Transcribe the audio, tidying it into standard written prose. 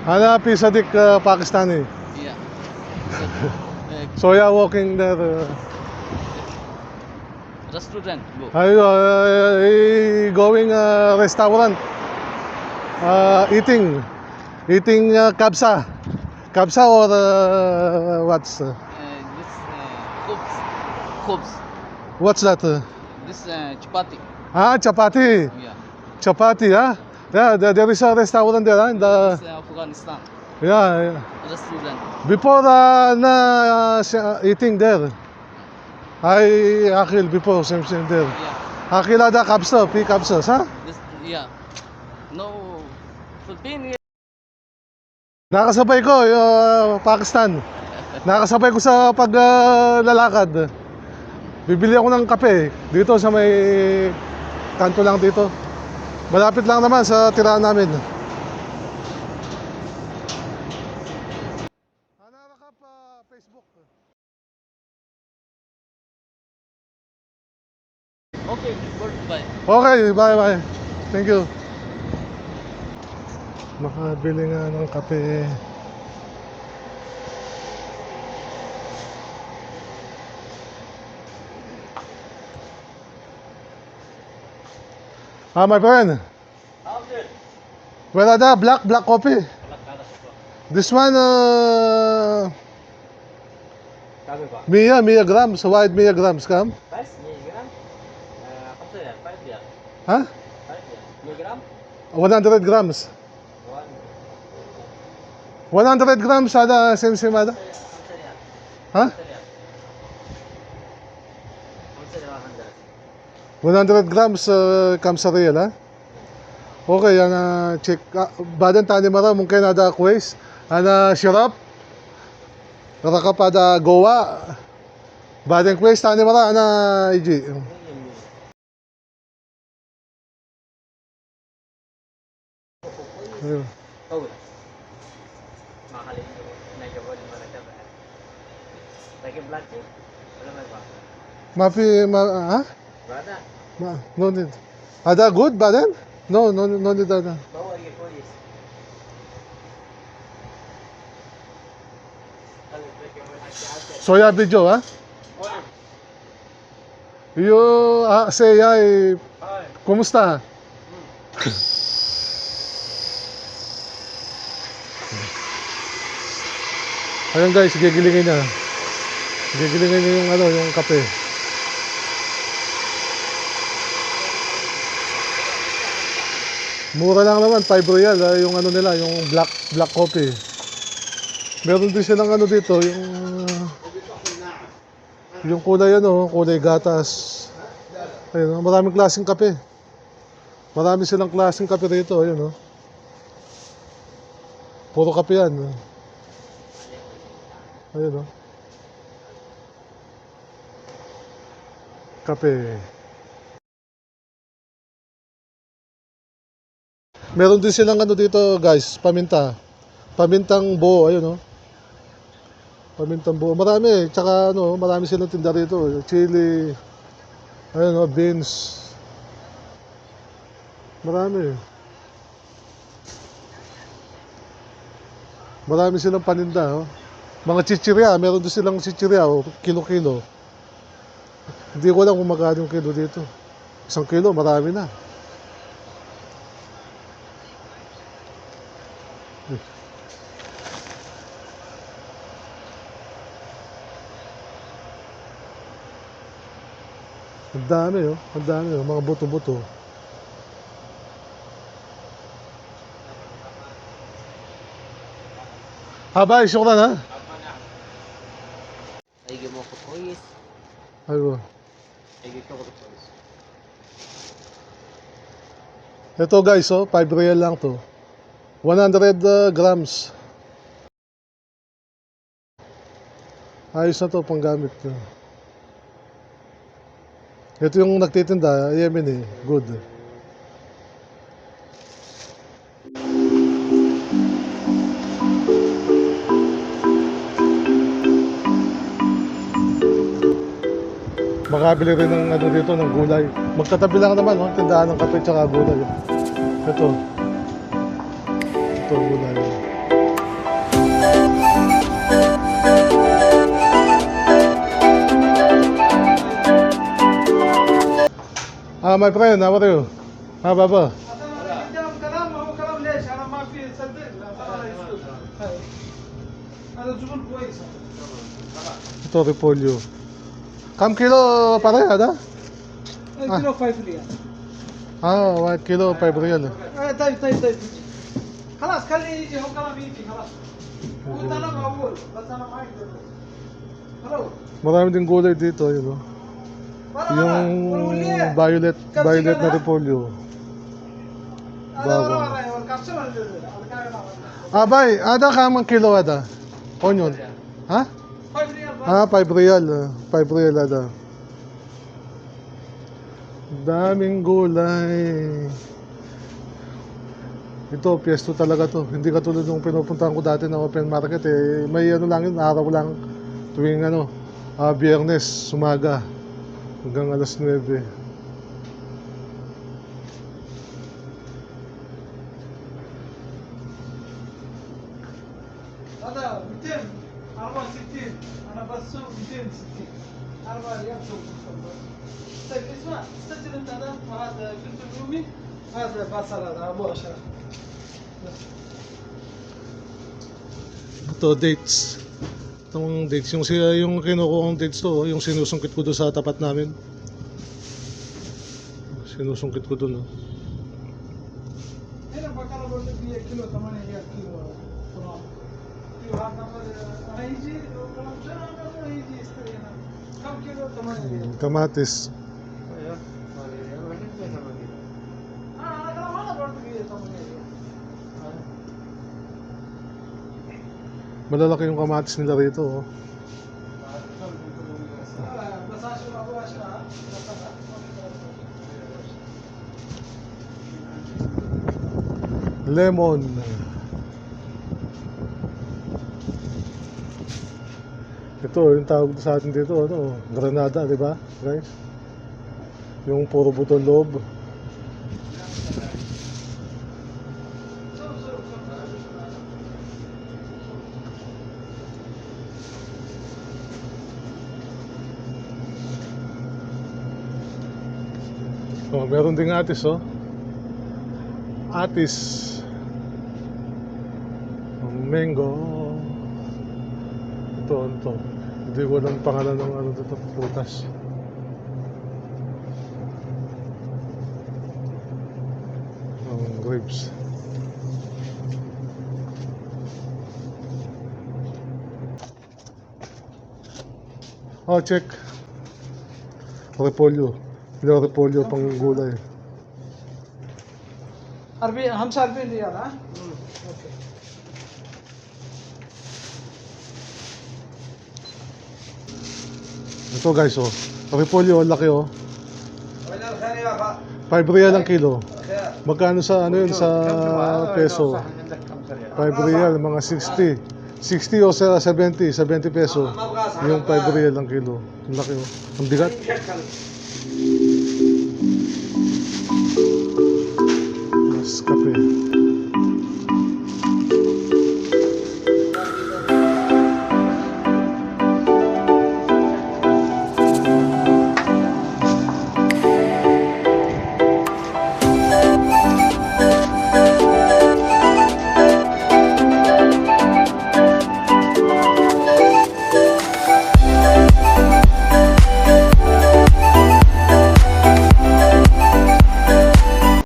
Ana Pisadik, Pakistani. Yeah. So yeah, walking there. Restaurant. Go. Are you going restaurant? Eating kabsa. Kabsa or what's This khubs. Khubs. what's that? This chapati. Chapati. Yeah. Chapati, huh? Yeah, there is a restaurant there, huh? In the, This Afghanistan yeah. restaurant. Before eating there, Akil before same there. Yeah. Akil ada kabsa, pi kabsas, ha? This yeah. No. Philippines. Nakasabay ko, Pakistan. Nakasabay ko sa paglalakad. Bibili ako ng kape dito sa may kanto lang dito. Malapit lang naman sa tirahan namin. Facebook. Okay. Goodbye. Okay, bye. Thank you. Makabili nga ng kape. My friend. Where are the black coffee? This one, Mia grams, white Mia grams, come? Huh? 100 grams. 100 grams ada same ada? Huh? 100 grams comes real, ha? Okay, ana check. Badan tani mara mungkin ada quiz. Ana syarap. Raka pada Goa. Badan quiz tani mara ana iji. Ha? No need. Ada good badan? No need ada. Soya video, ha? You say hi. Kumusta? Ayan guys, gigilingin niya. Gigilingin niya yung kape. Mura lang naman, 5 real, yung nila, yung black coffee. Meron din silang dito, yung kulay kulay gatas. Ayun, maraming klaseng kape. Marami silang klaseng kape rito, ayun. Puro kape yan. Ayun, kape. Meron din silang dito, guys, paminta. Pamintang buo, ayun, Pamintang buo. Marami, tsaka marami silang tinda rito. Chili, ayun, beans. Marami. Marami silang paninda, Mga chichirya, meron din silang chichirya, kilo-kilo. Hindi ko alam kung magkano yung kilo dito. 1 kilo, marami na. Ang dami, mga buto-buto. Bye, syukran, ha? Ay mo ko kois. Ayun. Ay ko kois. Ito guys, 5 real lang to. 100 grams. Ayos na to, panggamit. Ito yung nagtitinda, Yemeni, good. Makabili rin ng dito ng gulay. Magkatabi lang naman, tindahan ng kape tsaka gulay. Ito gulay. my friend, how are you? Baba. كلام هو كلام ليش انا ما في صدق هذا زبون كويس Ito, repolyo. Kam kilo pare, ada? كيلو 5 ريال Ah, 1 kilo, 5 real. طيب خلاص خليه يجي هو كلام يجي خلاص هو طلب اول بس انا ما اقدر خلاص Marami din gulay dito, yun o. Yung violet na repolyo. Bago. Ah, bay, ada ka mang kilo ada? Onion. Ha? 5 ريال Ah, 5 real. 5 real ada. Daming gulay. Ito, piesto talaga to. Hindi katulad nung pinupuntahan ko dati na open market eh. May ano lang yun, araw lang tuwing ano, Biyernes, umaga hanggang alas 9. هذا 264 انا بسوق 260 4 ريال سوق طيب اسمع سجل انت هذا وهذا بنت الرومي هذا بصل هذا ابو اشرف Ito, dates. Itong dates, yung kinukuha kong dates to, yung sinusungkit ko doon sa tapat namin. Sinusungkit ko doon. هنا بقرا بقول لك 100 كيلو 8 ريال كيلو تمام كيلو هذا نمبر هيجي وكلام شنو هيجي يشتري هنا كم كيلو 8 ريال Kamatis. انا كلام هذا برضه 8 ريال Malalaki yung kamatis nila rito. Oh. بس اشوف ابو اشرف Lemon. Ito, yung tawag sa atin dito, ano, granada, di ba? Guys? Yung puro butong loob. Oh, meron ding atis, oh. Atis. Mango. Ito. Hindi ko alam pangalan ng ano dito, prutas. Grapes. Oh, check. Repolyo. Yung repolyo pang gulay. 45 ريال ها؟ اوكي Ito guys, oh. Repolyo, ang laki, oh. وين الخير يا اخا؟ 5 real ang kilo. خير Magkano sa ano yun sa peso? 5 real, mga 60. 60 o sa 70 peso. Yung 5 real ang kilo. Ang laki, oh. Ang bigat.